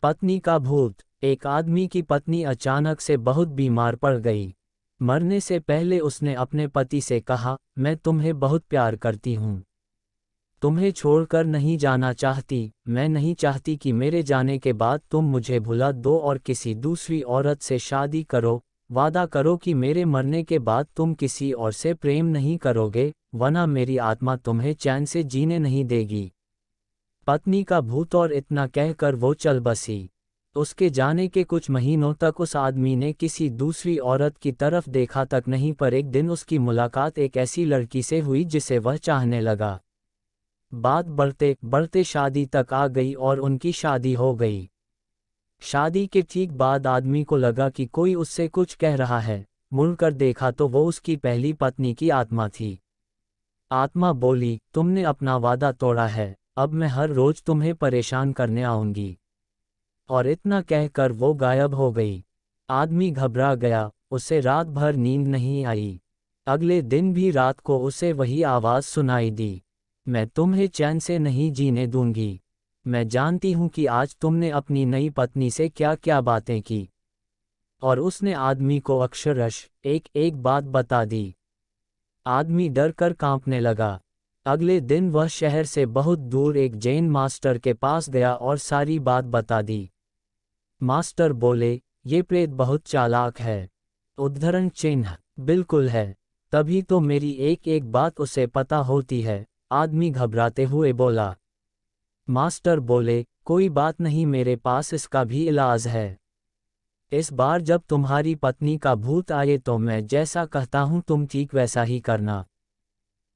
पत्नी का भूत। एक आदमी की पत्नी अचानक से बहुत बीमार पड़ गई। मरने से पहले उसने अपने पति से कहा, मैं तुम्हें बहुत प्यार करती हूँ, तुम्हें छोड़कर नहीं जाना चाहती। मैं नहीं चाहती कि मेरे जाने के बाद तुम मुझे भुला दो और किसी दूसरी औरत से शादी करो। वादा करो कि मेरे मरने के बाद तुम किसी और से प्रेम नहीं करोगे, वरना मेरी आत्मा तुम्हें चैन से जीने नहीं देगी। पत्नी का भूत। और इतना कहकर वो चल बसी। उसके जाने के कुछ महीनों तक उस आदमी ने किसी दूसरी औरत की तरफ देखा तक नहीं, पर एक दिन उसकी मुलाकात एक ऐसी लड़की से हुई जिसे वह चाहने लगा। बात बढ़ते बढ़ते शादी तक आ गई और उनकी शादी हो गई। शादी के ठीक बाद आदमी को लगा कि कोई उससे कुछ कह रहा है। मुड़कर देखा तो वो उसकी पहली पत्नी की आत्मा थी। आत्मा बोली, तुमने अपना वादा तोड़ा है, अब मैं हर रोज तुम्हें परेशान करने आऊंगी। और इतना कहकर वो गायब हो गई। आदमी घबरा गया, उसे रात भर नींद नहीं आई। अगले दिन भी रात को उसे वही आवाज़ सुनाई दी, मैं तुम्हें चैन से नहीं जीने दूंगी। मैं जानती हूँ कि आज तुमने अपनी नई पत्नी से क्या क्या बातें की। और उसने आदमी को अक्षरश एक एक बात बता दी। आदमी डर कर कांपने लगा। अगले दिन वह शहर से बहुत दूर एक जैन मास्टर के पास गया और सारी बात बता दी। मास्टर बोले, ये प्रेत बहुत चालाक है। उद्धरण चिन्ह, बिल्कुल है, तभी तो मेरी एक एक बात उसे पता होती है। आदमी घबराते हुए बोला। मास्टर बोले, कोई बात नहीं, मेरे पास इसका भी इलाज है। इस बार जब तुम्हारी पत्नी का भूत आए तो मैं जैसा कहता हूँ तुम ठीक वैसा ही करना।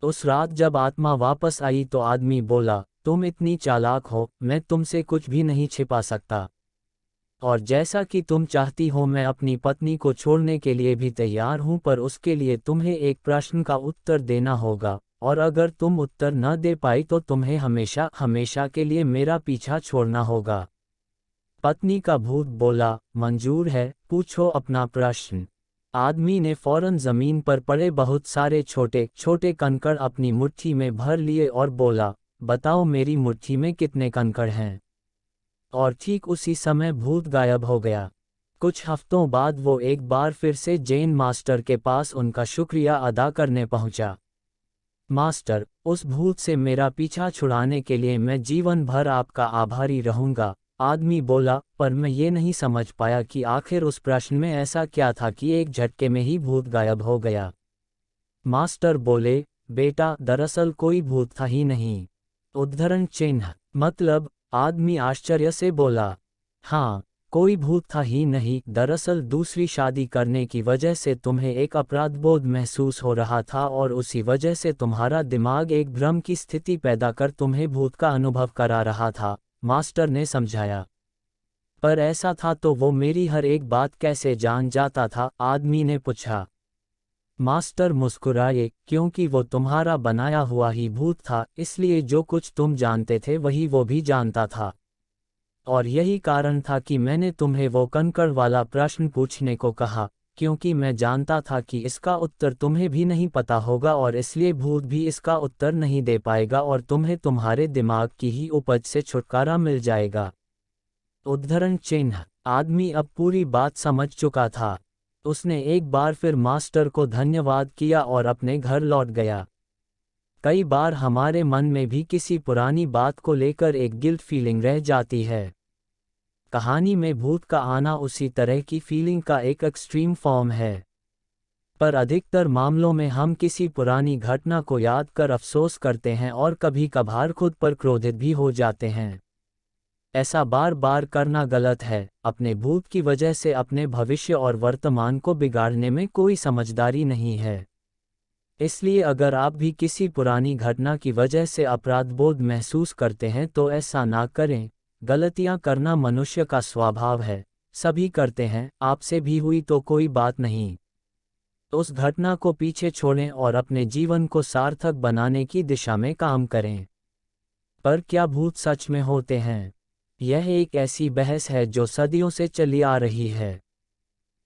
उस रात जब आत्मा वापस आई तो आदमी बोला, तुम इतनी चालाक हो, मैं तुमसे कुछ भी नहीं छिपा सकता। और जैसा कि तुम चाहती हो मैं अपनी पत्नी को छोड़ने के लिए भी तैयार हूं, पर उसके लिए तुम्हें एक प्रश्न का उत्तर देना होगा, और अगर तुम उत्तर न दे पाई तो तुम्हें हमेशा हमेशा के लिए मेरा पीछा छोड़ना होगा। पत्नी का भूत बोला, मंजूर है, पूछो अपना प्रश्न। आदमी ने फौरन जमीन पर पड़े बहुत सारे छोटे छोटे कंकड़ अपनी मुट्ठी में भर लिए और बोला, बताओ मेरी मुट्ठी में कितने कंकड़ हैं। और ठीक उसी समय भूत गायब हो गया। कुछ हफ्तों बाद वो एक बार फिर से जैन मास्टर के पास उनका शुक्रिया अदा करने पहुंचा। मास्टर, उस भूत से मेरा पीछा छुड़ाने के लिए मैं जीवन भर आपका आभारी रहूंगा। आदमी बोला, पर मैं ये नहीं समझ पाया कि आखिर उस प्रश्न में ऐसा क्या था कि एक झटके में ही भूत गायब हो गया। मास्टर बोले, बेटा, दरअसल कोई भूत था ही नहीं। उद्धरण चिन्ह, मतलब? आदमी आश्चर्य से बोला, हाँ, कोई भूत था ही नहीं, दरअसल दूसरी शादी करने की वजह से तुम्हें एक अपराधबोध महसूस हो रहा था और उसी वजह से तुम्हारा दिमाग एक भ्रम की स्थिति पैदा कर तुम्हें भूत का अनुभव करा रहा था, मास्टर ने समझाया। पर ऐसा था तो वो मेरी हर एक बात कैसे जान जाता था? आदमी ने पूछा। मास्टर मुस्कुराए, क्योंकि वो तुम्हारा बनाया हुआ ही भूत था, इसलिए जो कुछ तुम जानते थे वही वो भी जानता था। और यही कारण था कि मैंने तुम्हें वो कंकड़ वाला प्रश्न पूछने को कहा, क्योंकि मैं जानता था कि इसका उत्तर तुम्हें भी नहीं पता होगा और इसलिए भूत भी इसका उत्तर नहीं दे पाएगा और तुम्हें तुम्हारे दिमाग की ही उपज से छुटकारा मिल जाएगा। उद्धरण चिन्ह, आदमी अब पूरी बात समझ चुका था। उसने एक बार फिर मास्टर को धन्यवाद किया और अपने घर लौट गया। कई बार हमारे मन में भी किसी पुरानी बात को लेकर एक गिल्ट फीलिंग रह जाती है। कहानी में भूत का आना उसी तरह की फीलिंग का एक एक्सट्रीम फॉर्म है। पर अधिकतर मामलों में हम किसी पुरानी घटना को याद कर अफसोस करते हैं और कभी कभार खुद पर क्रोधित भी हो जाते हैं। ऐसा बार बार करना गलत है। अपने भूत की वजह से अपने भविष्य और वर्तमान को बिगाड़ने में कोई समझदारी नहीं है। इसलिए अगर आप भी किसी पुरानी घटना की वजह से अपराधबोध महसूस करते हैं तो ऐसा ना करें। गलतियां करना मनुष्य का स्वभाव है, सभी करते हैं, आपसे भी हुई तो कोई बात नहीं। उस घटना को पीछे छोड़ें और अपने जीवन को सार्थक बनाने की दिशा में काम करें। पर क्या भूत सच में होते हैं? यह एक ऐसी बहस है जो सदियों से चली आ रही है।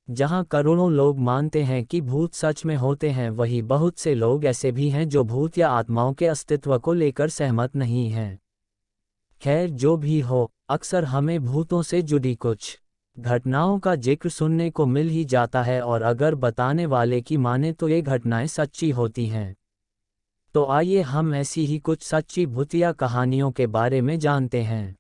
जहां करोड़ों लोग मानते हैं कि भूत सच में होते हैं, वहीं बहुत से लोग ऐसे भी हैं जो भूत या आत्माओं के अस्तित्व को लेकर सहमत नहीं हैं। खैर, जो भी हो, अक्सर हमें भूतों से जुड़ी कुछ घटनाओं का जिक्र सुनने को मिल ही जाता है, और अगर बताने वाले की माने तो ये घटनाएं सच्ची होती हैं। तो आइए हम ऐसी ही कुछ सच्ची भूतिया कहानियों के बारे में जानते हैं।